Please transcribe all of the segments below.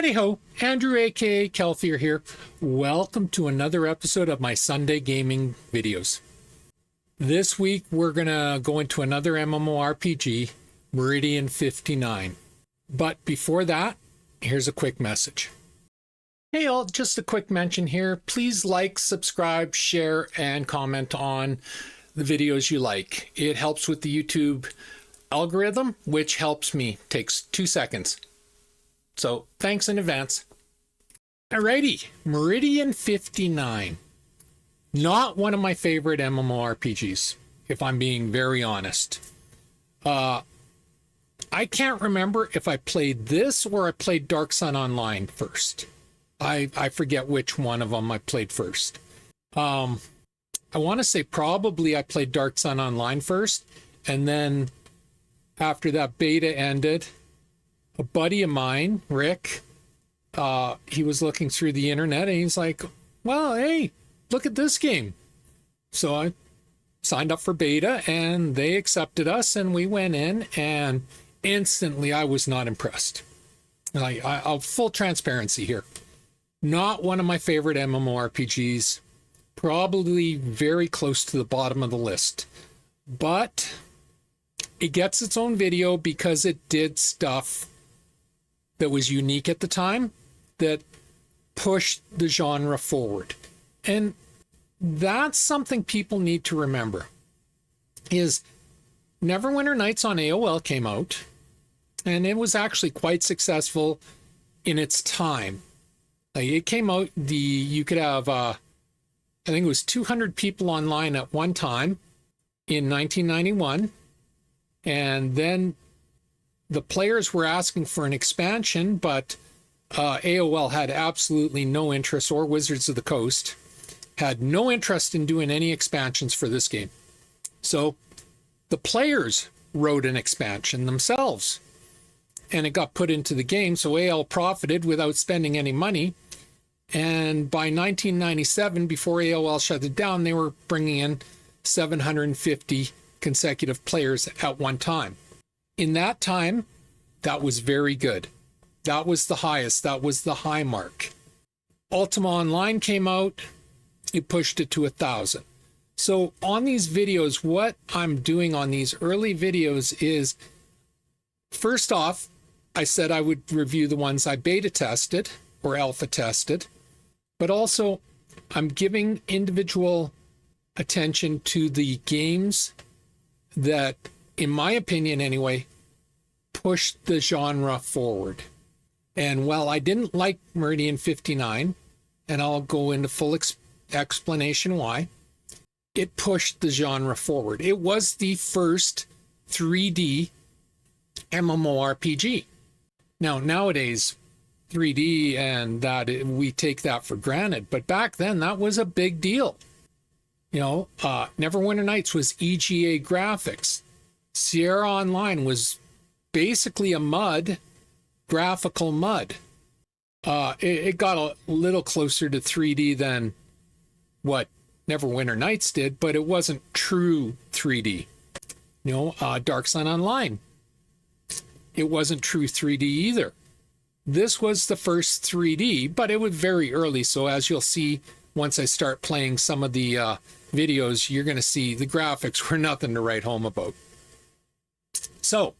Howdy-ho, Andrew aka Kelthier here. Welcome to another episode of my Sunday gaming videos. This week we're gonna go into another MMORPG, Meridian59. But before that, here's a quick message. Hey all, just a quick mention here. Please like, subscribe, share, and comment on the videos you like. It helps with the YouTube algorithm, which helps me. Takes 2 seconds. So thanks in advance. Alrighty, Meridian59. Not one of my favorite MMORPGs, if I'm being very honest. I can't remember if I played this or I played Dark Sun Online first. I forget which one of them I played first. I want to say probably I played Dark Sun Online first, and then after that beta ended, a buddy of mine, Rick, he was looking through the internet and he's like, well, hey, look at this game. So I signed up for beta and they accepted us and we went in, and instantly I was not impressed. I'll full transparency here. Not one of my favorite MMORPGs, probably very close to the bottom of the list, but it gets its own video because it did stuff that was unique at the time that pushed the genre forward. And that's something people need to remember is Neverwinter Nights on AOL came out, and it was actually quite successful in its time. Like it came out, you could have I think it was 200 people online at one time in 1991, and then the players were asking for an expansion, but AOL had absolutely no interest, or Wizards of the Coast had no interest in doing any expansions for this game. So the players wrote an expansion themselves, and it got put into the game. So AOL profited without spending any money. And by 1997, before AOL shut it down, they were bringing in 750 consecutive players at one time. In that time, that was very good. That was the highest. That was the high mark. Ultima Online came out. It pushed it to 1,000. So on these videos, what I'm doing on these early videos is, first off, I said I would review the ones I beta tested or alpha tested, but also I'm giving individual attention to the games that, in my opinion anyway, pushed the genre forward. And while I didn't like Meridian59, and I'll go into full explanation why, it pushed the genre forward. It was the first 3D MMORPG. Now, nowadays, 3D and that, we take that for granted, but back then that was a big deal. You know, Neverwinter Nights was EGA graphics. Sierra Online was basically a MUD, graphical MUD. It got a little closer to 3D than what Neverwinter Nights did, but it wasn't true 3D. You know, Dark Sun Online, it wasn't true 3D either. This was the first 3D, but it was very early. So as you'll see, once I start playing some of the videos, you're going to see the graphics were nothing to write home about. So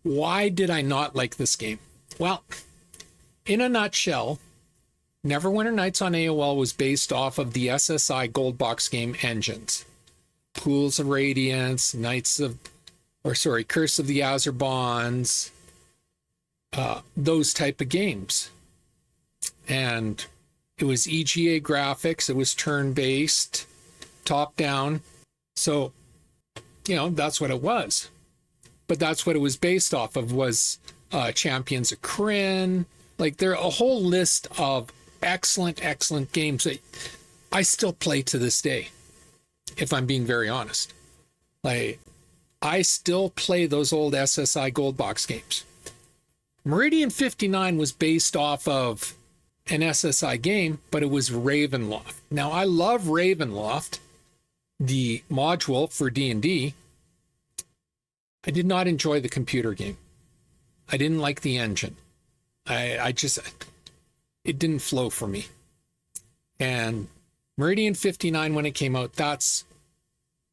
why did I not like this game? Well, in a nutshell, Neverwinter Nights on AOL was based off of the SSI Gold Box game engines. Pools of Radiance, Curse of the Azerbons, those type of games. And it was EGA graphics, it was turn-based, top-down. So, you know, that's what it was. But that's what it was based off of, was Champions of Krynn. Like, there are a whole list of excellent games that I still play to this day, if I'm being very honest. Like, I still play those old SSI Gold Box games. Meridian59 was based off of an SSI game, but it was Ravenloft. Now, I love Ravenloft, the module for D&D. I did not enjoy the computer game. I didn't like the engine. I just, it didn't flow for me. And Meridian59, when it came out, that's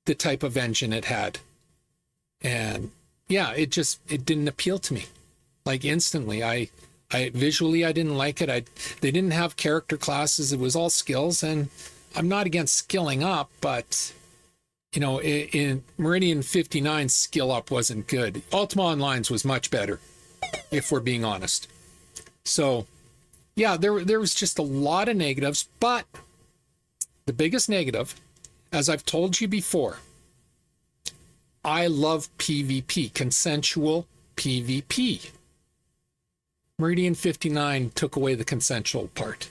the type of engine it had. And yeah, it didn't appeal to me. Like instantly, I visually, I didn't like it. They didn't have character classes. It was all skills, and I'm not against skilling up, but you know, in Meridian59, skill up wasn't good. Ultima Online's was much better, if we're being honest. So yeah, there was just a lot of negatives, but the biggest negative, as I've told you before, I love PvP, consensual PvP. Meridian59 took away the consensual part.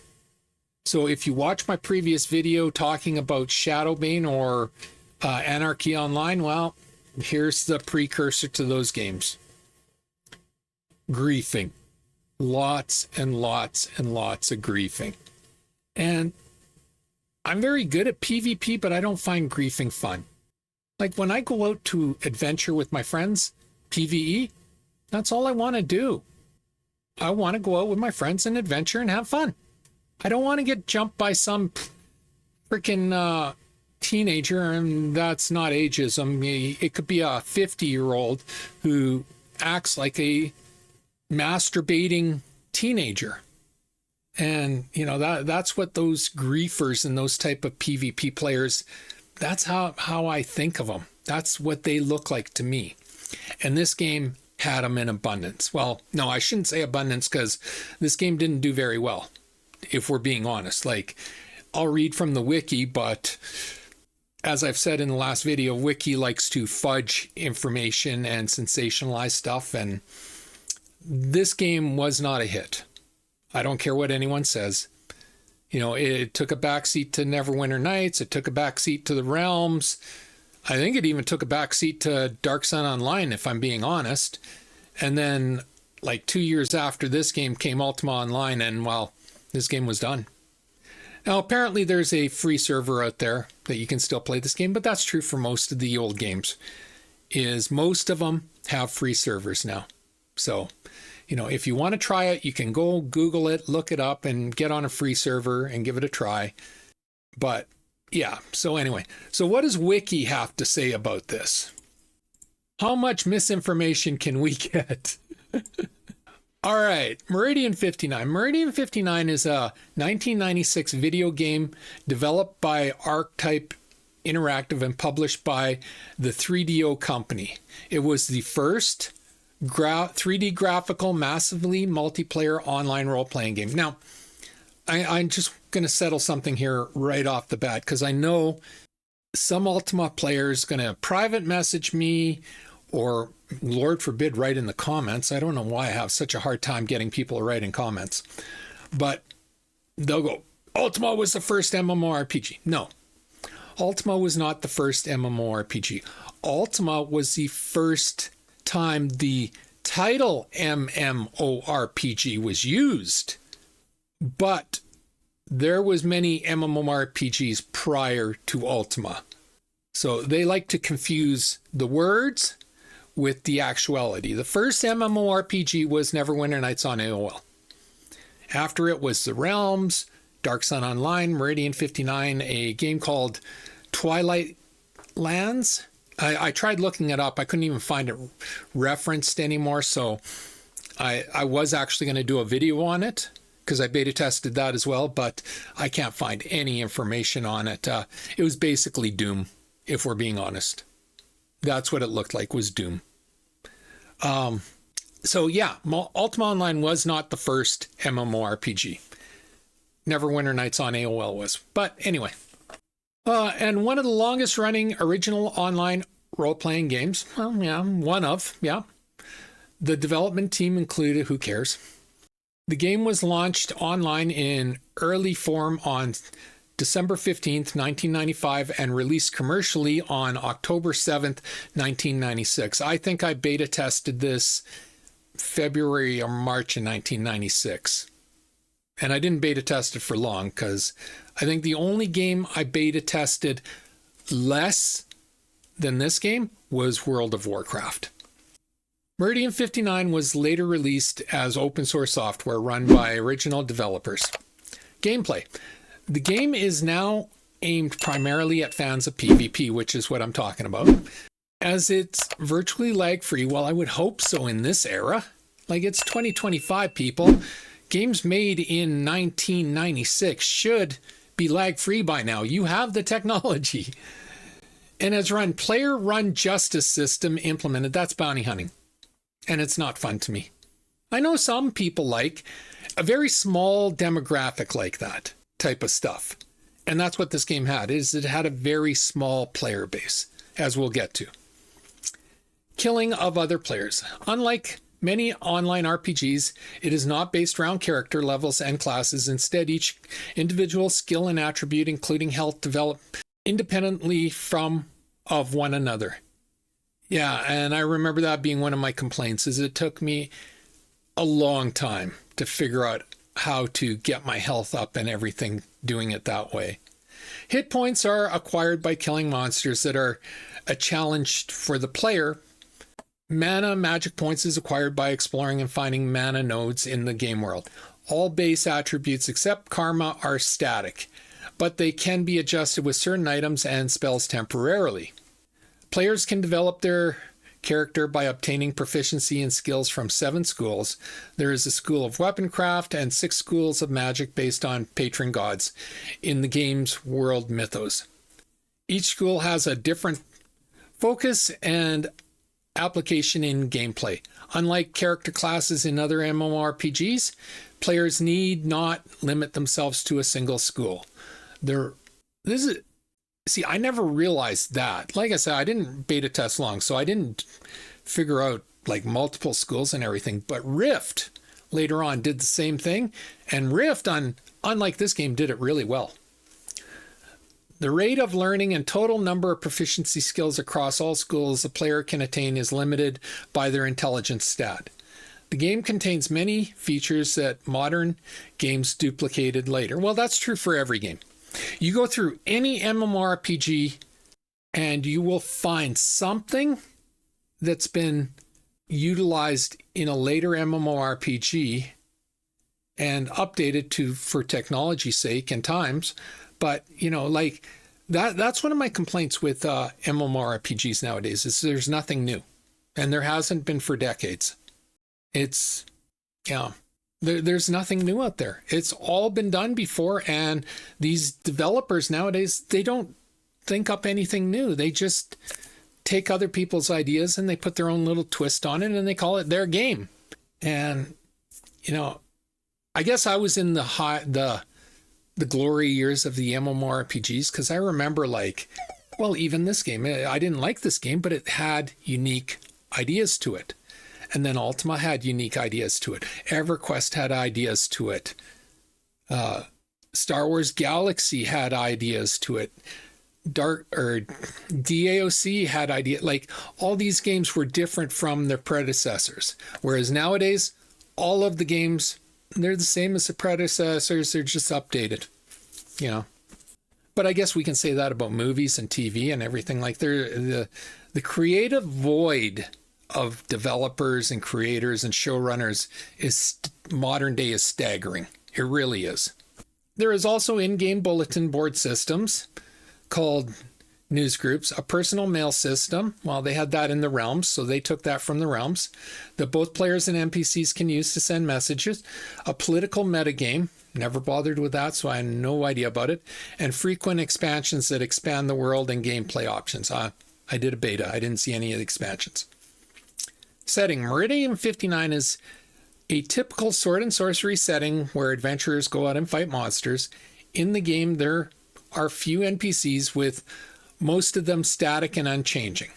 So if you watch my previous video talking about Shadowbane or Anarchy Online, well, here's the precursor to those games. Griefing. Lots and lots and lots of griefing. And I'm very good at PvP, but I don't find griefing fun. Like when I go out to adventure with my friends, PvE, that's all I want to do. I want to go out with my friends and adventure and have fun. I don't want to get jumped by some freaking teenager, and that's not ageism. It could be a 50-year-old who acts like a masturbating teenager. And, you know, that's what those griefers and those type of PvP players, that's how I think of them. That's what they look like to me. And this game had them in abundance. Well, no, I shouldn't say abundance, because this game didn't do very well, if we're being honest. Like, I'll read from the wiki, but as I've said in the last video, wiki likes to fudge information and sensationalize stuff, and this game was not a hit. I don't care what anyone says. You know, it took a backseat to Neverwinter Nights. It took a backseat to the Realms. I think it even took a backseat to Dark Sun Online, if I'm being honest. And then, like 2 years after this game came Ultima Online, and well, this game was done. Now, apparently there's a free server out there that you can still play this game, but that's true for most of the old games, is most of them have free servers now. So, you know, if you want to try it, you can go Google it, look it up, and get on a free server and give it a try. But yeah, so anyway, so what does Wiki have to say about this? How much misinformation can we get? All right, Meridian59. Meridian59 is a 1996 video game developed by Archetype Interactive and published by the 3DO company. It was the first 3D graphical, massively multiplayer online role-playing game. Now, I'm just going to settle something here right off the bat, because I know some Ultima players going to private message me, or Lord forbid, write in the comments. I don't know why I have such a hard time getting people to write in comments, but they'll go, Ultima was the first MMORPG. No, Ultima was not the first MMORPG. Ultima was the first time the title MMORPG was used, but there was many MMORPGs prior to Ultima. So they like to confuse the words with the actuality. The first MMORPG was Neverwinter Nights on AOL. After it was The Realms, Dark Sun Online, Meridian59, a game called Twilight Lands. I tried looking it up. I couldn't even find it referenced anymore. So I was actually going to do a video on it, because I beta tested that as well, but I can't find any information on it. It was basically Doom, if we're being honest. That's what it looked like, was Doom. So yeah, Ultima Online was not the first MMORPG. Neverwinter Nights on AOL was. But anyway. And one of the longest running original online role-playing games. Well, yeah, one of, yeah. The development team included, who cares? The game was launched online in early form on December 15th, 1995, and released commercially on October 7th, 1996. I think I beta tested this February or March in 1996. And I didn't beta test it for long, because I think the only game I beta tested less than this game was World of Warcraft. Meridian59 was later released as open source software run by original developers. Gameplay. The game is now aimed primarily at fans of PvP, which is what I'm talking about. As it's virtually lag-free, well, I would hope so in this era. Like, it's 2025, people. Games made in 1996 should be lag-free by now. You have the technology. And as run player-run justice system implemented, that's bounty hunting. And it's not fun to me. I know some people like a very small demographic like that type of stuff. And that's what this game had, is it had a very small player base, as we'll get to. Killing of other players. Unlike many online RPGs, it is not based around character levels and classes. Instead, each individual skill and attribute, including health, develop independently of one another. Yeah, and I remember that being one of my complaints, is it took me a long time to figure out how to get my health up and everything doing it that way. Hit points are acquired by killing monsters that are a challenge for the player. Mana magic points is acquired by exploring and finding mana nodes in the game world. All base attributes except karma are static, but they can be adjusted with certain items and spells temporarily. Players can develop their character by obtaining proficiency in skills from 7 schools. There is a school of weaponcraft and 6 schools of magic based on patron gods in the game's world mythos. Each school has a different focus and application in gameplay. Unlike character classes in other MMORPGs, players need not limit themselves to a single school. See, I never realized that. Like I said, I didn't beta test long, so I didn't figure out like multiple schools and everything. But Rift later on did the same thing, and Rift, unlike this game, did it really well. The rate of learning and total number of proficiency skills across all schools a player can attain is limited by their intelligence stat. The game contains many features that modern games duplicated later. Well, that's true for every game. You go through any MMORPG and you will find something that's been utilized in a later MMORPG and updated for technology's sake and times. But, like that's one of my complaints with MMORPGs nowadays, is there's nothing new. And there hasn't been for decades. There's nothing new out there. It's all been done before, and these developers nowadays, they don't think up anything new. They just take other people's ideas and they put their own little twist on it and they call it their game. And, I guess I was in the glory years of the MMORPGs, because I remember even this game, I didn't like this game, but it had unique ideas to it. And then Ultima had unique ideas to it. EverQuest had ideas to it. Star Wars Galaxy had ideas to it. DAOC had ideas. Like, all these games were different from their predecessors. Whereas nowadays, all of the games, they're the same as the predecessors. They're just updated, But I guess we can say that about movies and TV and everything. Like, the creative void of developers and creators and showrunners modern day is staggering. It really is. There is also in-game bulletin board systems called news groups, a personal mail system. Well, they had that in the realms, so they took that from the realms, that both players and NPCs can use to send messages, a political metagame, never bothered with that, so I have no idea about it, and frequent expansions that expand the world and gameplay options. I did a beta. I didn't see any of the expansions. Setting. Meridian59 is a typical sword and sorcery setting where adventurers go out and fight monsters. In the game, there are few NPCs, with most of them static and unchanging.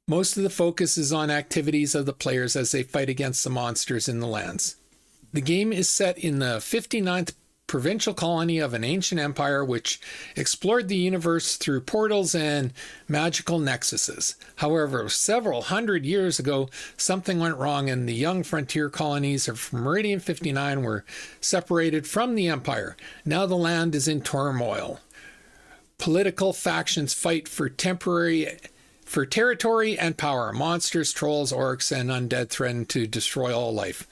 Most of the focus is on activities of the players as they fight against the monsters in the lands. The game is set in the 59th provincial colony of an ancient empire which explored the universe through portals and magical nexuses. However, several hundred years ago, something went wrong and the young frontier colonies of Meridian59 were separated from the empire. Now the land is in turmoil. Political factions fight for territory and power. Monsters, trolls, orcs, and undead threaten to destroy all life.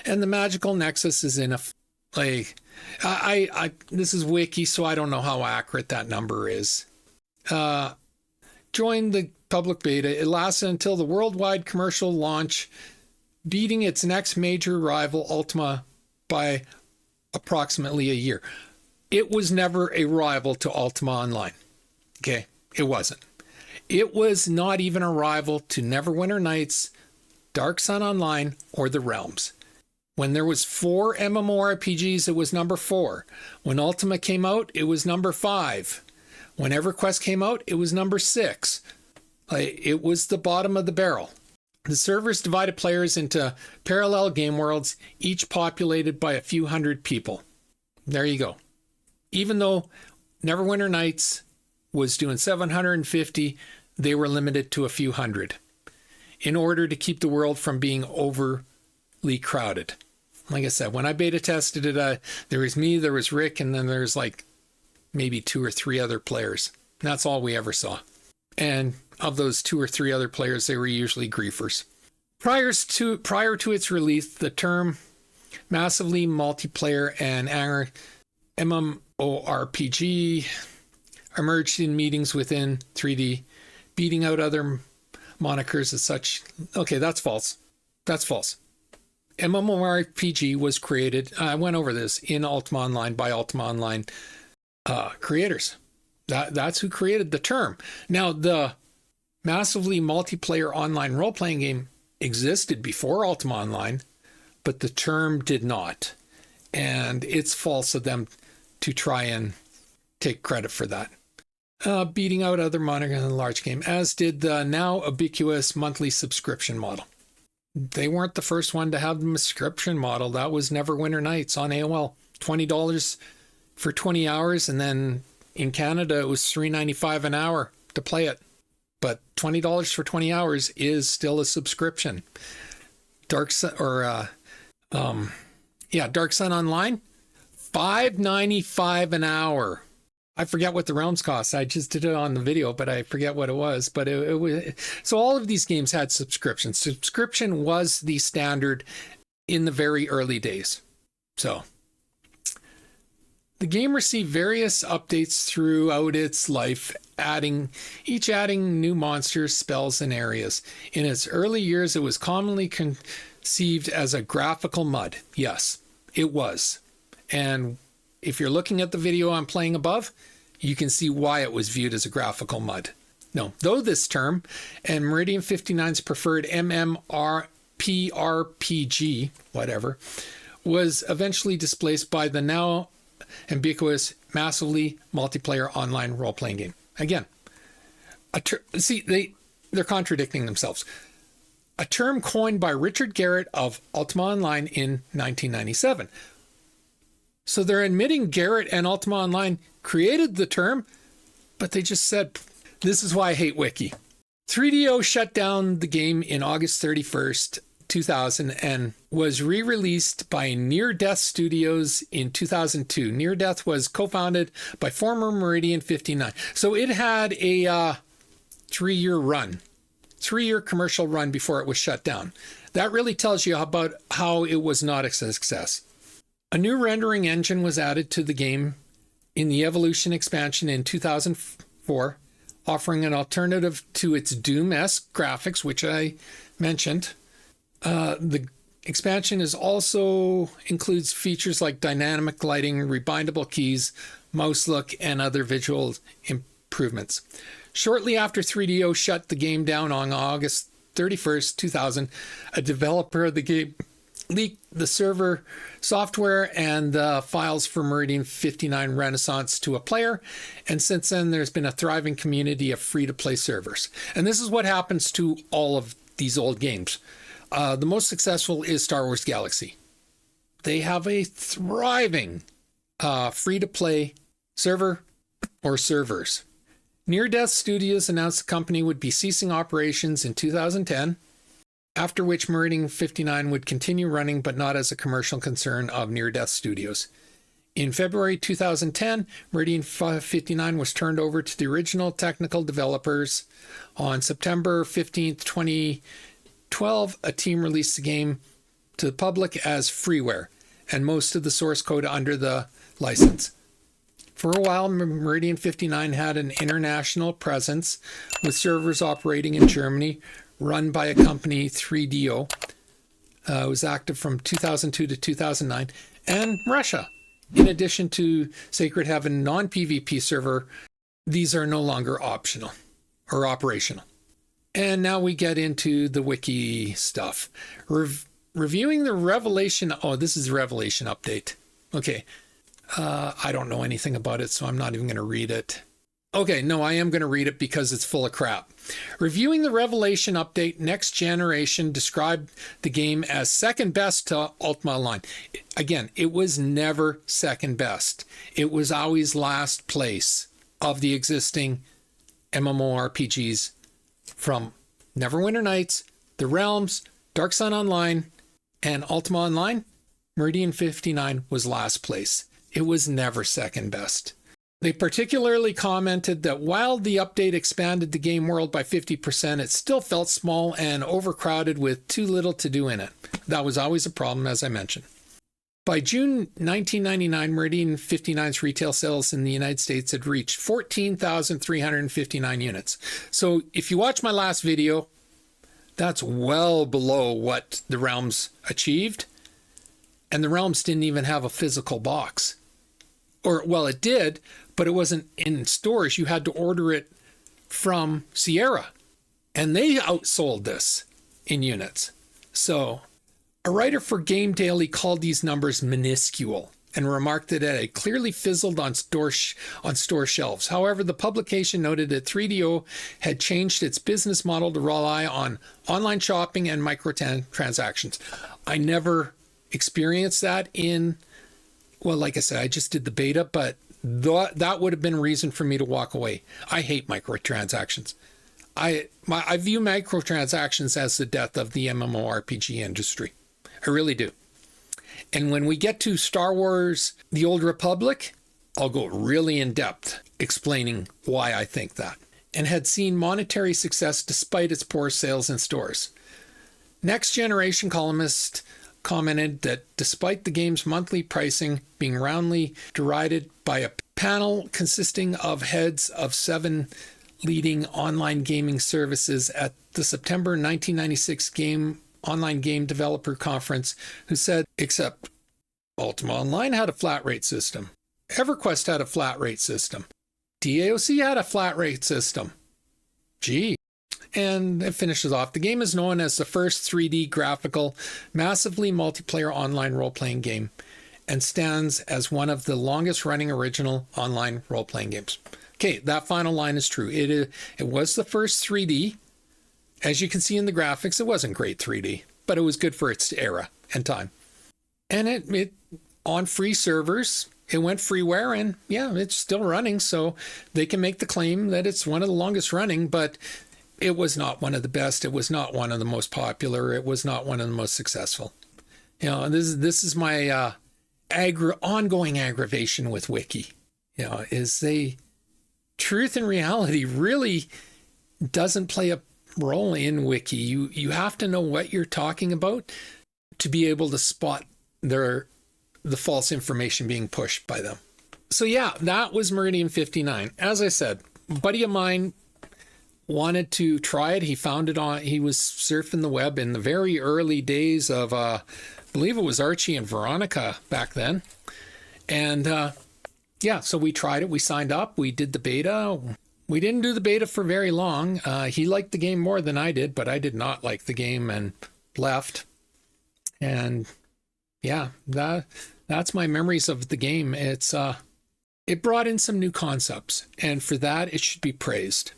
And the magical nexus is in a this is wiki, so I don't know how accurate that number is. Join the public beta. It lasted until the worldwide commercial launch, beating its next major rival, Ultima, by approximately a year. It was never a rival to Ultima Online. Okay, it wasn't. It was not even a rival to Neverwinter Nights, Dark Sun Online, or The Realms. When there was 4 MMORPGs, it was number 4. When Ultima came out, it was number 5. When EverQuest came out, it was number 6. It was the bottom of the barrel. The servers divided players into parallel game worlds, each populated by a few hundred people. There you go. Even though Neverwinter Nights was doing 750, they were limited to a few hundred in order to keep the world from being overly crowded. Like I said, when I beta tested it, there was me, there was Rick, and then there's like maybe 2 or 3 other players. That's all we ever saw. And of those 2 or 3 other players, they were usually griefers. Prior to its release, the term massively multiplayer and MMORPG emerged in meetings within 3D, beating out other monikers as such. Okay, that's false. That's false. MMORPG was created, I went over this, in Ultima Online by Ultima Online creators. That's who created the term. Now, the massively multiplayer online role-playing game existed before Ultima Online, but the term did not. And it's false of them to try and take credit for that. Beating out other monikers in the large game, as did the now ubiquitous monthly subscription model. They weren't the first one to have the subscription model. That was Neverwinter Nights on AOL. $20 for 20 hours, and then in Canada it was $3.95 an hour to play it. But $20 for 20 hours is still a subscription. Dark Sun Online, $5.95 an hour. I forget what the Realms cost. I just did it on the video, but I forget what it was. But it was, so all of these games had subscriptions. Subscription was the standard in the very early days. So the game received various updates throughout its life, adding new monsters, spells, and areas. In its early years, it was commonly conceived as a graphical mud. Yes, it was. And if you're looking at the video I'm playing above, you can see why it was viewed as a graphical mud. No, though this term and Meridian59's preferred MMORPG, whatever, was eventually displaced by the now ambiguous, massively multiplayer online role-playing game. Again, they're contradicting themselves. A term coined by Richard Garrett of Ultima Online in 1997. So they're admitting Garrett and Ultima Online created the term, but they just said, this is why I hate Wiki. 3DO shut down the game in August 31st, 2000, and was re-released by Near Death Studios in 2002. Near Death was co-founded by former Meridian59. So it had a 3-year run, 3-year commercial run before it was shut down. That really tells you about how it was not a success. A new rendering engine was added to the game in the Evolution expansion in 2004, offering an alternative to its Doom-esque graphics, which I mentioned. The expansion also includes features like dynamic lighting, rebindable keys, mouse look, and other visual improvements. Shortly after 3DO shut the game down on August 31st, 2000, a developer of the game leaked the server software and the files for Meridian59 Renaissance to a player, and since then there's been a thriving community of free-to-play servers. And this is what happens to all of these old games. The most successful is Star Wars Galaxy. They have a thriving free-to-play server or servers. Near Death Studios announced the company would be ceasing operations in 2010, after which Meridian59 would continue running, but not as a commercial concern of Near Death Studios. In February 2010, Meridian59 was turned over to the original technical developers. On September 15th, 2012, a team released the game to the public as freeware, and most of the source code under the license. For a while, Meridian59 had an international presence with servers operating in Germany, run by a company, 3DO. It was active from 2002 to 2009, and Russia. In addition to Sacred Heaven non-PvP server, these are no longer optional or operational. And now we get into the wiki stuff. Reviewing the Revelation. Oh, this is the Revelation update. Okay. I don't know anything about it, so I'm not even going to read it. Okay, no, I am going to read it because it's full of crap. Reviewing the Revelation update, Next Generation described the game as second best to Ultima Online. Again, it was never second best. It was always last place of the existing MMORPGs from Neverwinter Nights, The Realms, Dark Sun Online, and Ultima Online. Meridian59 was last place. It was never second best. They particularly commented that while the update expanded the game world by 50%, it still felt small and overcrowded with too little to do in it. That was always a problem, as I mentioned. By June 1999, Meridian59's retail sales in the United States had reached 14,359 units. So if you watch my last video, that's well below what the Realms achieved. And the Realms didn't even have a physical box. Or, well, it did, but it wasn't in stores. You had to order it from Sierra. And they outsold this in units. So a writer for Game Daily called these numbers minuscule and remarked that it had clearly fizzled on store shelves. However, the publication noted that 3DO had changed its business model to rely on online shopping and microtransactions. I never experienced that in, well, like I said, I just did the beta, but that would have been a reason for me to walk away. I hate microtransactions. I view microtransactions as the death of the MMORPG industry. I really do. And when we get to Star Wars: The Old Republic, I'll go really in depth explaining why I think that. And had seen monetary success despite its poor sales in stores. Next Generation columnist commented that despite the game's monthly pricing being roundly derided by a panel consisting of heads of 7 leading online gaming services at the September 1996 online game developer conference, who said, except Ultima Online had a flat rate system. EverQuest had a flat rate system. DAOC had a flat rate system. Gee. And it finishes off. The game is known as the first 3D graphical, massively multiplayer online role-playing game and stands as one of the longest running original online role-playing games. Okay, that final line is true. It was the first 3D. As you can see in the graphics, it wasn't great 3D, but it was good for its era and time. And it on free servers, it went freeware, and yeah, it's still running, so they can make the claim that it's one of the longest running, but it was not one of the best. It was not one of the most popular. It was not one of the most successful. You know, this is my ongoing aggravation with Wiki. You know, is truth and reality really doesn't play a role in Wiki. You have to know what you're talking about to be able to spot the false information being pushed by them. So yeah, that was Meridian59. As I said, a buddy of mine wanted to try it. He found it he was surfing the web in the very early days of, I believe it was Archie and Veronica back then. And yeah, so we tried it. We signed up. We did the beta. We didn't do the beta for very long. He liked the game more than I did, but I did not like the game and left. And yeah, that's my memories of the game. It brought in some new concepts, and for that, it should be praised.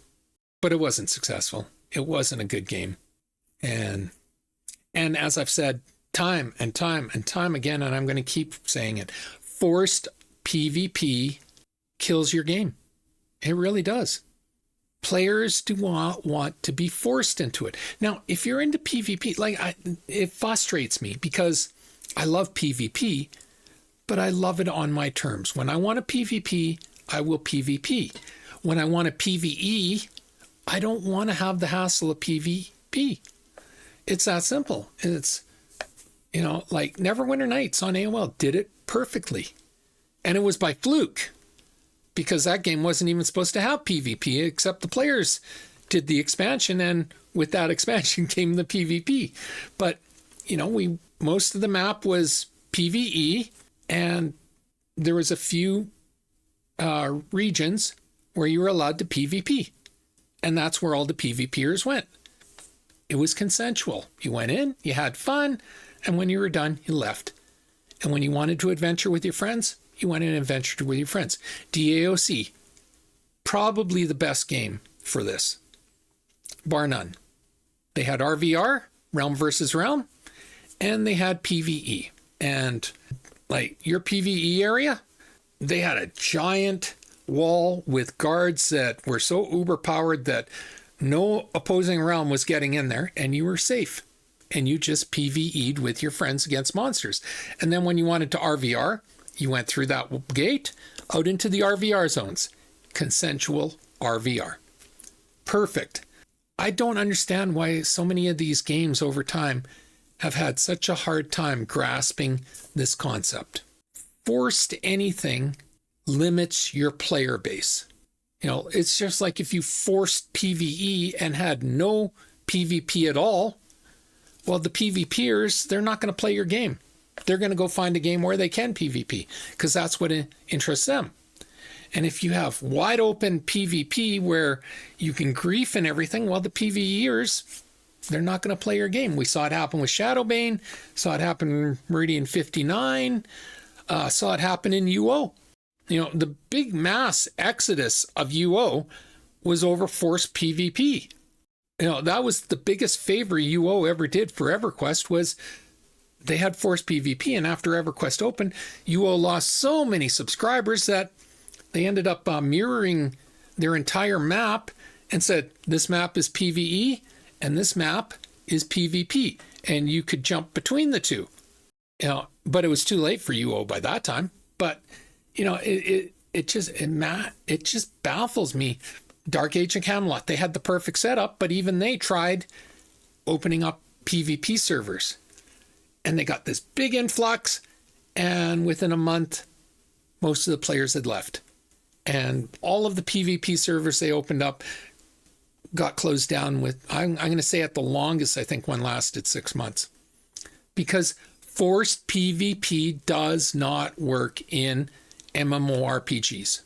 But it wasn't successful. It wasn't a good game. And as I've said time and time and time again, and I'm going to keep saying it, forced PvP kills your game. It really does. Players do not want to be forced into it. Now, if you're into PvP, it frustrates me because I love PvP, but I love it on my terms. When I want a PvP, I will PvP. When I want a PvE, I don't want to have the hassle of PvP. It's that simple. It's, you know, like Neverwinter Nights on AOL did it perfectly. And it was by fluke, because that game wasn't even supposed to have PvP, except the players did the expansion, and with that expansion came the PvP. But, you know, most of the map was PvE, and there was a few regions where you were allowed to PvP. And that's where all the PvPers went. It was consensual. You went in, you had fun, and when you were done, you left. And when you wanted to adventure with your friends, you went in and adventured with your friends. DAOC, probably the best game for this, bar none. They had RVR, Realm versus Realm, and they had PvE. And like your PvE area, they had a giant wall with guards that were so uber powered that no opposing realm was getting in there, and you were safe. And you just PvE'd with your friends against monsters. And then when you wanted to RVR, you went through that gate out into the RVR zones. Consensual RVR. Perfect. I don't understand why so many of these games over time have had such a hard time grasping this concept. Forced anything limits your player base. You know, it's just like if you forced PvE and had no PvP at all, well, the PvPers, they're not going to play your game. They're going to go find a game where they can PvP, because that's what interests them. And if you have wide open PvP where you can grief and everything, well, the PvEers, they're not going to play your game. We saw it happen with Shadowbane, saw it happen in Meridian59, saw it happen in UO. You know, the big mass exodus of UO was over forced PvP. You know, that was the biggest favor UO ever did for EverQuest, was they had forced PvP. And after EverQuest opened, UO lost so many subscribers that they ended up mirroring their entire map and said, this map is PvE and this map is PvP. And you could jump between the two. You know, but it was too late for UO by that time. But you know, it just baffles me. Dark Age and Camelot, they had the perfect setup, but even they tried opening up PvP servers. And they got this big influx, and within a month, most of the players had left. And all of the PvP servers they opened up got closed down with, I'm going to say at the longest, I think one lasted 6 months. Because forced PvP does not work in MMORPGs.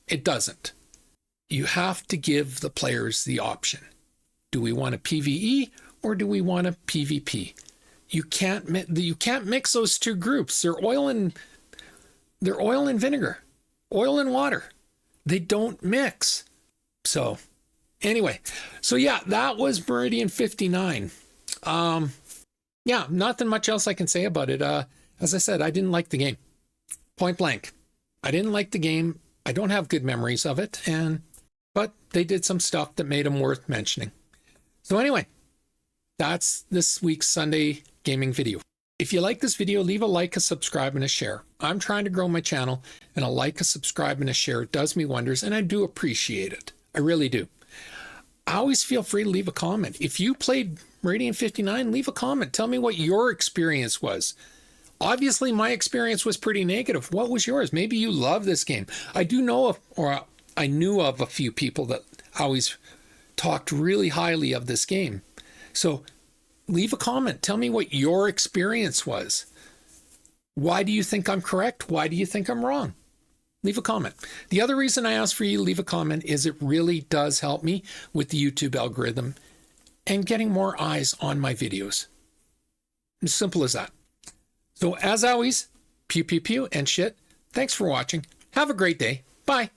It doesn't. You have to give the players the option. Do we want a PvE or do we want a PvP? You can't mix those two groups. They're oil and vinegar, oil and water. They don't mix. So anyway, yeah, that was Meridian59. Yeah, nothing much else I can say about it. As I said, I didn't like the game. Point blank. I didn't like the game. I don't have good memories of it, but they did some stuff that made them worth mentioning. So anyway, that's this week's Sunday gaming video. If you like this video, leave a like, a subscribe, and a share. I'm trying to grow my channel, and a like, a subscribe, and a share does me wonders, and I do appreciate it. I really do. I always feel free to leave a comment. If you played Meridian59, leave a comment. Tell me what your experience was. Obviously, my experience was pretty negative. What was yours? Maybe you love this game. I knew of a few people that always talked really highly of this game. So leave a comment. Tell me what your experience was. Why do you think I'm correct? Why do you think I'm wrong? Leave a comment. The other reason I ask for you to leave a comment is it really does help me with the YouTube algorithm and getting more eyes on my videos. As simple as that. So as always, pew, pew, pew, and shit. Thanks for watching. Have a great day. Bye.